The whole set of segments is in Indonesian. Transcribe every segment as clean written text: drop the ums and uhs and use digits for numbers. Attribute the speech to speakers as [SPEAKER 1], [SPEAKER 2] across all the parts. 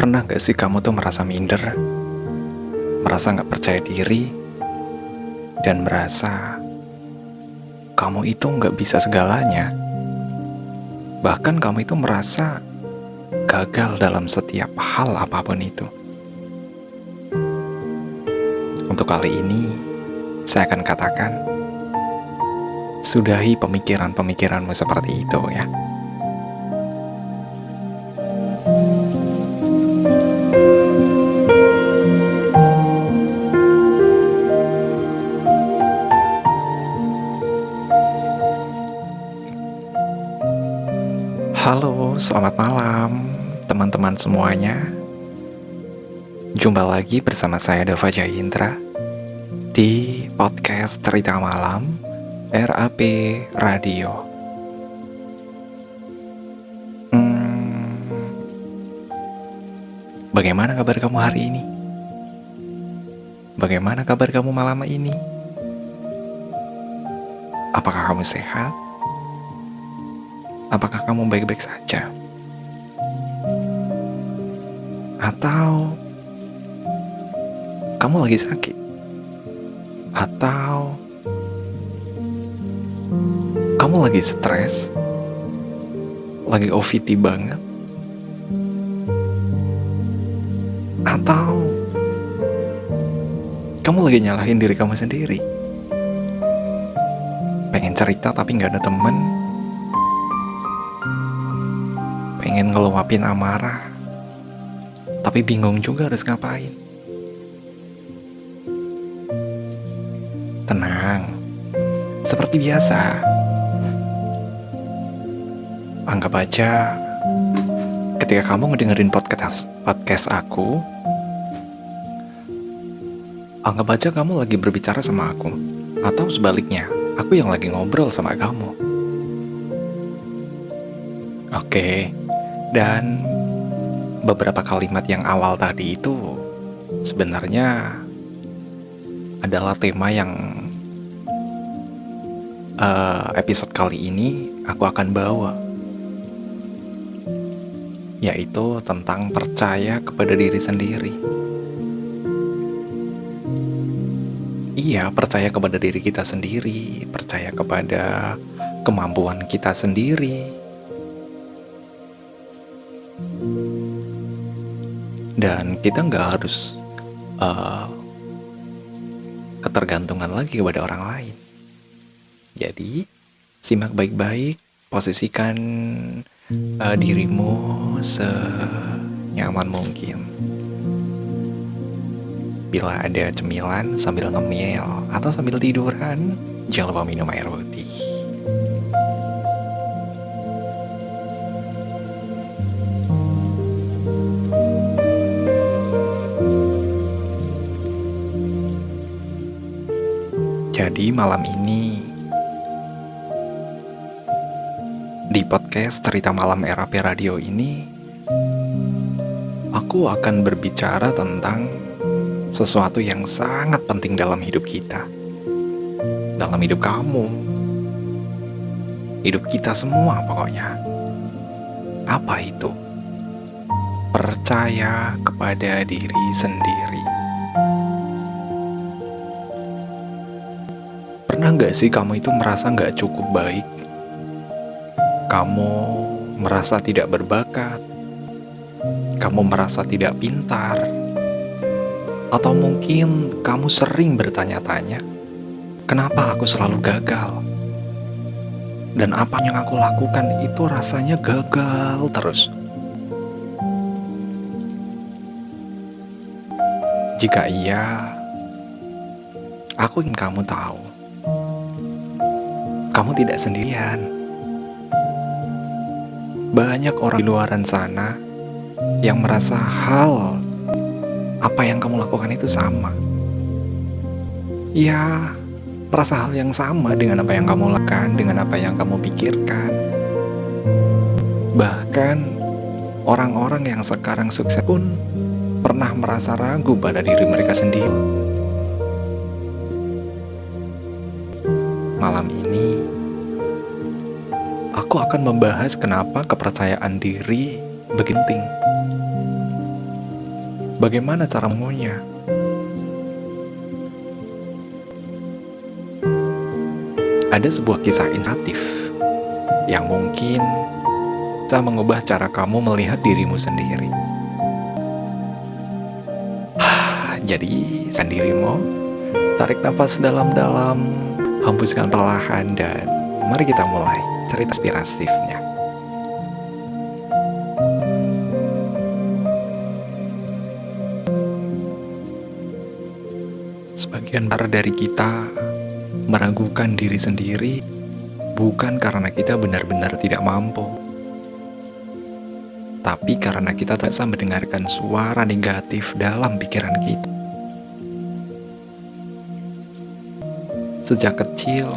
[SPEAKER 1] Pernah gak sih kamu tuh merasa minder, merasa gak percaya diri, dan merasa kamu itu gak bisa segalanya? Bahkan kamu itu merasa gagal dalam setiap hal apapun itu. Untuk kali ini, saya akan katakan, sudahi pemikiran-pemikiranmu seperti itu ya. Halo, selamat malam teman-teman semuanya. Jumpa lagi bersama saya Dava Jayindra di podcast Cerita Malam RAP Radio. Bagaimana kabar kamu hari ini? Bagaimana kabar kamu malam ini? Apakah kamu sehat? Apakah kamu baik-baik saja? Atau kamu lagi sakit? Atau kamu lagi stres? Lagi OVT banget? Atau kamu lagi nyalahin diri kamu sendiri? Pengen cerita tapi gak ada temen? Pengen ngeluapin amarah, tapi bingung juga harus ngapain. Tenang, seperti biasa. Anggap aja ketika kamu ngedengerin podcast aku, anggap aja kamu lagi berbicara sama aku. Atau sebaliknya, aku yang lagi ngobrol sama kamu. Oke. Dan beberapa kalimat yang awal tadi itu sebenarnya adalah tema yang episode kali ini aku akan bawa, yaitu tentang percaya kepada diri sendiri. Iya, percaya kepada diri kita sendiri, percaya kepada kemampuan kita sendiri. Dan kita gak harus ketergantungan lagi kepada orang lain. Jadi, simak baik-baik, posisikan dirimu senyaman mungkin. Bila ada cemilan sambil ngemil atau sambil tiduran, jangan lupa minum air putih. Jadi malam ini di podcast Cerita Malam RAP Radio ini, aku akan berbicara tentang sesuatu yang sangat penting dalam hidup kita, dalam hidup kamu, hidup kita semua pokoknya. Apa itu? Percaya kepada diri sendiri. Pernah gak sih kamu itu merasa gak cukup baik? Kamu merasa tidak berbakat? Kamu merasa tidak pintar? Atau mungkin kamu sering bertanya-tanya, kenapa aku selalu gagal? Dan apa yang aku lakukan itu rasanya gagal terus. Jika iya, aku ingin kamu tahu, kamu tidak sendirian. Banyak orang di luaran sana yang merasa hal apa yang kamu lakukan itu sama. Ya, merasa hal yang sama dengan apa yang kamu lakukan, dengan apa yang kamu pikirkan. Bahkan orang-orang yang sekarang sukses pun pernah merasa ragu pada diri mereka sendiri. Malam ini aku akan membahas kenapa kepercayaan diri begitu penting. Bagaimana cara menemunya? Ada sebuah kisah inspiratif yang mungkin bisa mengubah cara kamu melihat dirimu sendiri. Jadi, sendirimu, tarik nafas dalam-dalam, hembuskan perlahan, dan mari kita mulai cerita inspiratifnya. Sebagian besar dari kita meragukan diri sendiri bukan karena kita benar-benar tidak mampu, tapi karena kita tak bisa mendengarkan suara negatif dalam pikiran kita. Sejak kecil,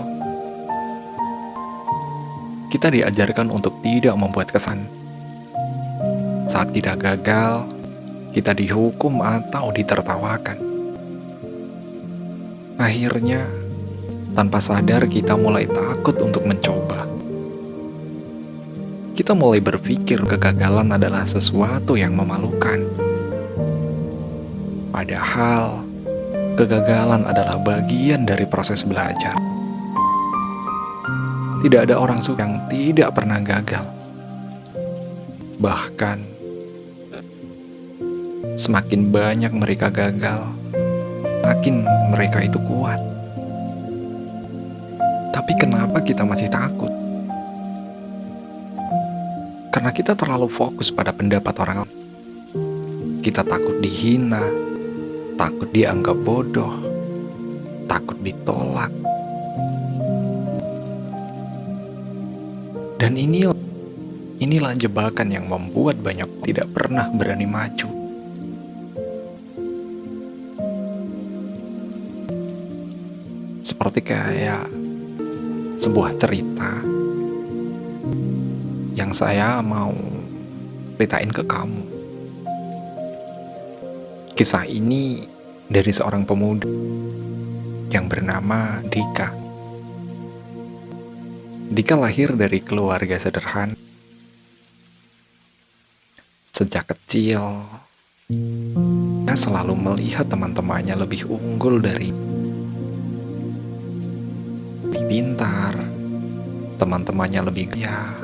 [SPEAKER 1] kita diajarkan untuk tidak membuat kesan. Saat kita gagal, kita dihukum atau ditertawakan. Akhirnya, tanpa sadar kita mulai takut untuk mencoba. Kita mulai berpikir kegagalan adalah sesuatu yang memalukan. Padahal, kegagalan adalah bagian dari proses belajar. Tidak ada orang yang tidak pernah gagal. Bahkan, semakin banyak mereka gagal, makin mereka itu kuat. Tapi kenapa kita masih takut? Karena kita terlalu fokus pada pendapat orang lain. Kita takut dihina, takut dianggap bodoh, takut ditolak. Dan inilah jebakan yang membuat banyak tidak pernah berani maju. Seperti kayak sebuah cerita yang saya mau ceritain ke kamu. Kisah ini dari seorang pemuda yang bernama Dika. Dika lahir dari keluarga sederhana. Sejak kecil, dia selalu melihat teman-temannya lebih unggul dari lebih pintar, teman-temannya lebih kaya,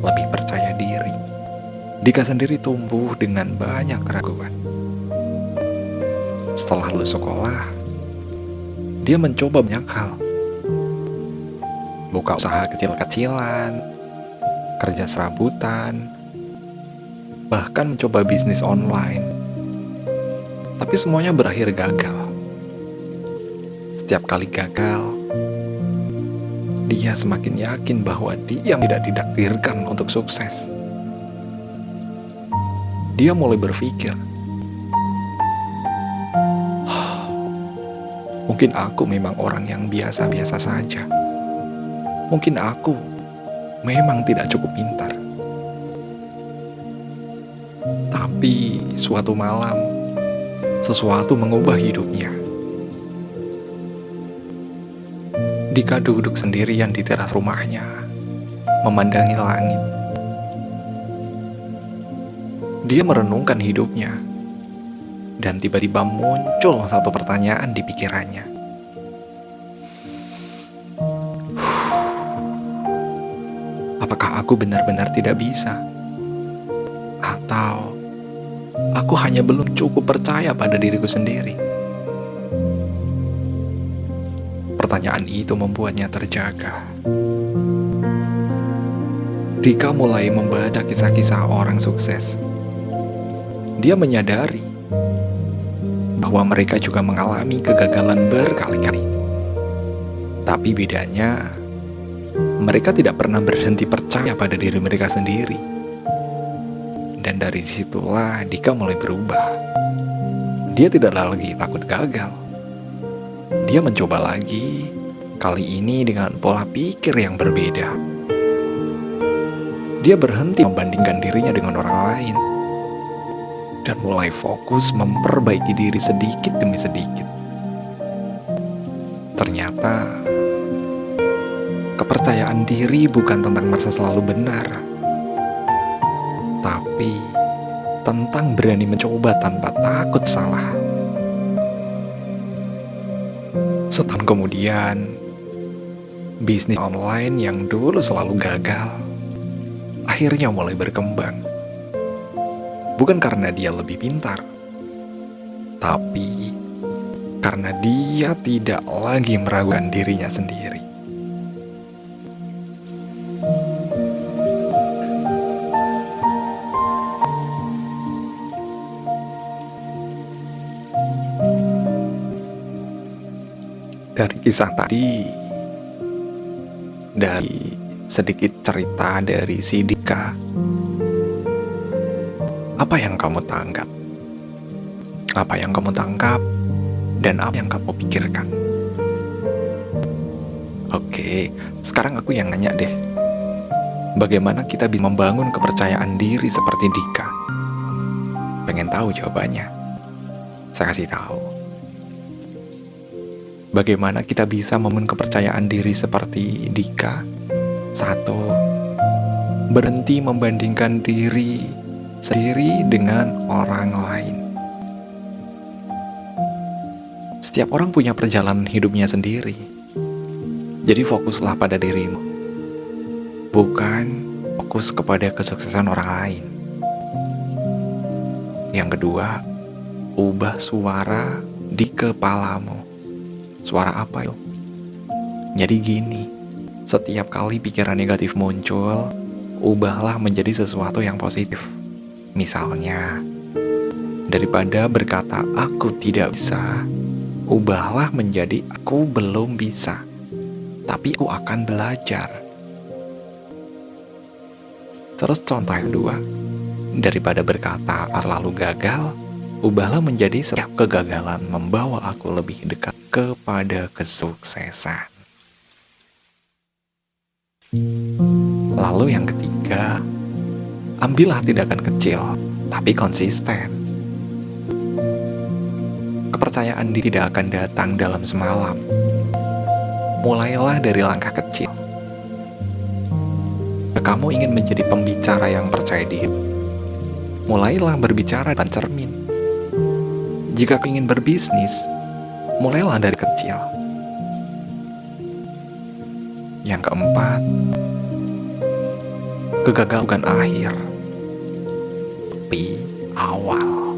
[SPEAKER 1] lebih percaya diri. Dika sendiri tumbuh dengan banyak keraguan. Setelah lulus sekolah, dia mencoba banyak hal. Buka usaha kecil-kecilan, kerja serabutan, bahkan mencoba bisnis online. Tapi semuanya berakhir gagal. Setiap kali gagal, dia semakin yakin bahwa dia tidak ditakdirkan untuk sukses. Dia mulai berpikir, mungkin aku memang orang yang biasa-biasa saja. Mungkin aku memang tidak cukup pintar. Tapi suatu malam, sesuatu mengubah hidupnya. Dika duduk sendirian di teras rumahnya, memandangi langit. Dia merenungkan hidupnya, dan tiba-tiba muncul satu pertanyaan di pikirannya. Apakah aku benar-benar tidak bisa? Atau aku hanya belum cukup percaya pada diriku sendiri? Pertanyaan itu membuatnya terjaga. Dika mulai membaca kisah-kisah orang sukses. Dia menyadari bahwa mereka juga mengalami kegagalan berkali-kali. Tapi bedanya, mereka tidak pernah berhenti percaya pada diri mereka sendiri. Dan dari situlah Dika mulai berubah. Dia tidak lagi takut gagal. Dia mencoba lagi, kali ini dengan pola pikir yang berbeda. Dia berhenti membandingkan dirinya dengan orang lain dan mulai fokus memperbaiki diri sedikit demi sedikit. Ternyata kepercayaan diri bukan tentang merasa selalu benar, tapi tentang berani mencoba tanpa takut salah. Setahun kemudian, bisnis online yang dulu selalu gagal akhirnya mulai berkembang. Bukan karena dia lebih pintar, tapi karena dia tidak lagi meragukan dirinya sendiri. Dari kisah tadi, dari sedikit cerita dari si Dika, apa yang kamu tangkap? Apa yang kamu tangkap dan apa yang kamu pikirkan? Oke, sekarang aku yang nanya deh. Bagaimana kita bisa membangun kepercayaan diri seperti Dika? Pengen tahu jawabannya? Saya kasih tahu. Bagaimana kita bisa membangun kepercayaan diri seperti Dika? 1. Berhenti membandingkan diri sendiri dengan orang lain. Setiap orang punya perjalanan hidupnya sendiri. Jadi fokuslah pada dirimu. Bukan fokus kepada kesuksesan orang lain. Yang kedua, ubah suara di kepalamu. Suara apa yuk? Jadi gini, setiap kali pikiran negatif muncul, ubahlah menjadi sesuatu yang positif. Misalnya, daripada berkata aku tidak bisa, ubahlah menjadi aku belum bisa, tapi aku akan belajar. Terus contoh yang kedua, daripada berkata aku selalu gagal, ubahlah menjadi setiap kegagalan membawa aku lebih dekat kepada kesuksesan. Lalu yang ketiga, ambillah tindakan kecil, tapi konsisten. Kepercayaan diri tidak akan datang dalam semalam. Mulailah dari langkah kecil. Kamu ingin menjadi pembicara yang percaya diri, mulailah berbicara depan cermin. Jika kau ingin berbisnis, mulailah dari kecil. Yang keempat, kegagalan bukan akhir, tapi awal.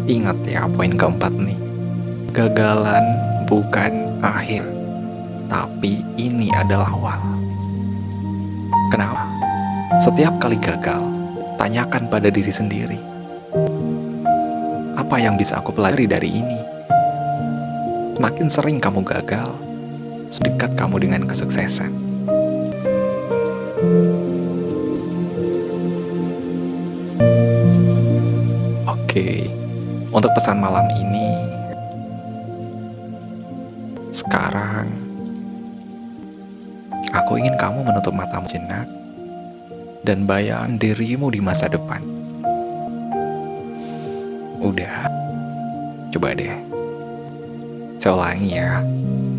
[SPEAKER 1] Ingat ya poin keempat nih. Kegagalan bukan akhir, tapi ini adalah awal. Kenapa? Setiap kali gagal, tanyakan pada diri sendiri, apa yang bisa aku pelajari dari ini? Semakin sering kamu gagal, sedekat kamu dengan kesuksesan. Oke, untuk pesan malam ini, sekarang aku ingin kamu menutup matamu jenak dan bayangkan dirimu di masa depan. Udah, coba deh. Saya ulangi ya.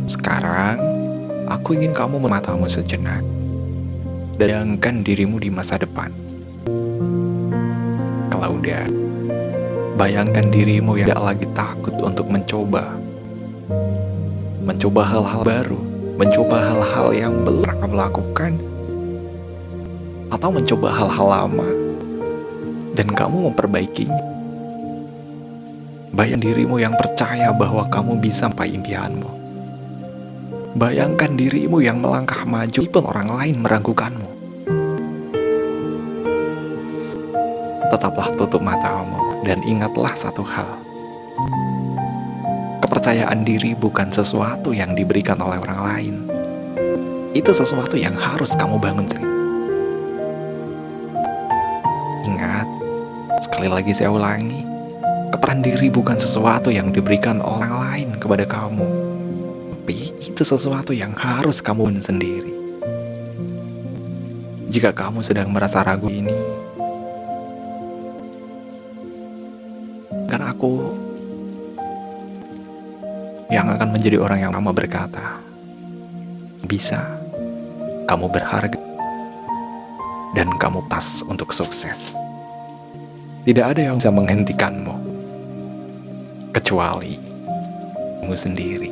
[SPEAKER 1] Sekarang, aku ingin kamu mematamu sejenak. Bayangkan dirimu di masa depan. Kalau udah, bayangkan dirimu yang tidak lagi takut untuk mencoba. Mencoba hal-hal baru, mencoba hal-hal yang belum pernah kamu lakukan, atau mencoba hal-hal lama, dan kamu memperbaikinya. Bayangkan dirimu yang percaya bahwa kamu bisa sampai impianmu. Bayangkan dirimu yang melangkah maju meskipun orang lain meragukanmu. Tetaplah tutup matamu dan ingatlah satu hal. Kepercayaan diri bukan sesuatu yang diberikan oleh orang lain. Itu sesuatu yang harus kamu bangun sendiri. Ingat, sekali lagi saya ulangi, kepercayaan diri bukan sesuatu yang diberikan orang lain kepada kamu, tapi itu sesuatu yang harus kamu bangun sendiri. Jika kamu sedang merasa ragu ini, dan aku yang akan menjadi orang yang pertama berkata, bisa, kamu berharga, dan kamu pas untuk sukses. Tidak ada yang bisa menghentikanmu, kecuali kamu sendiri.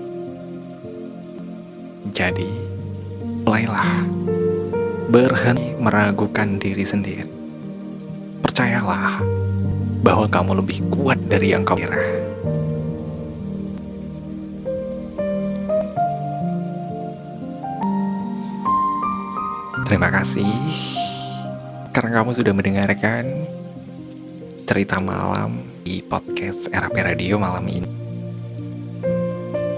[SPEAKER 1] Jadi, mulailah berhenti meragukan diri sendiri. Percayalah bahwa kamu lebih kuat dari yang kamu kira. Terima kasih karena kamu sudah mendengarkan cerita malam di podcast RAP Radio malam ini.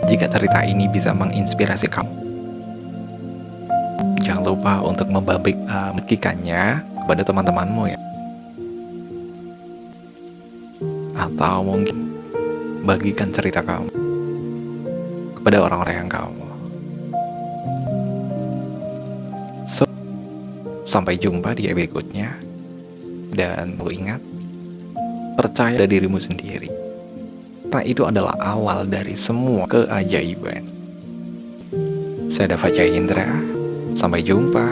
[SPEAKER 1] Jika cerita ini bisa menginspirasi kamu, jangan lupa untuk membagikannya kepada teman-temanmu ya. Atau mungkin bagikan cerita kamu kepada orang-orang yang kamu. Sampai jumpa di episode berikutnya. Dan lu ingat, percaya pada dirimu sendiri, karena itu adalah awal dari semua keajaiban. Saya Dava Indra. Sampai jumpa.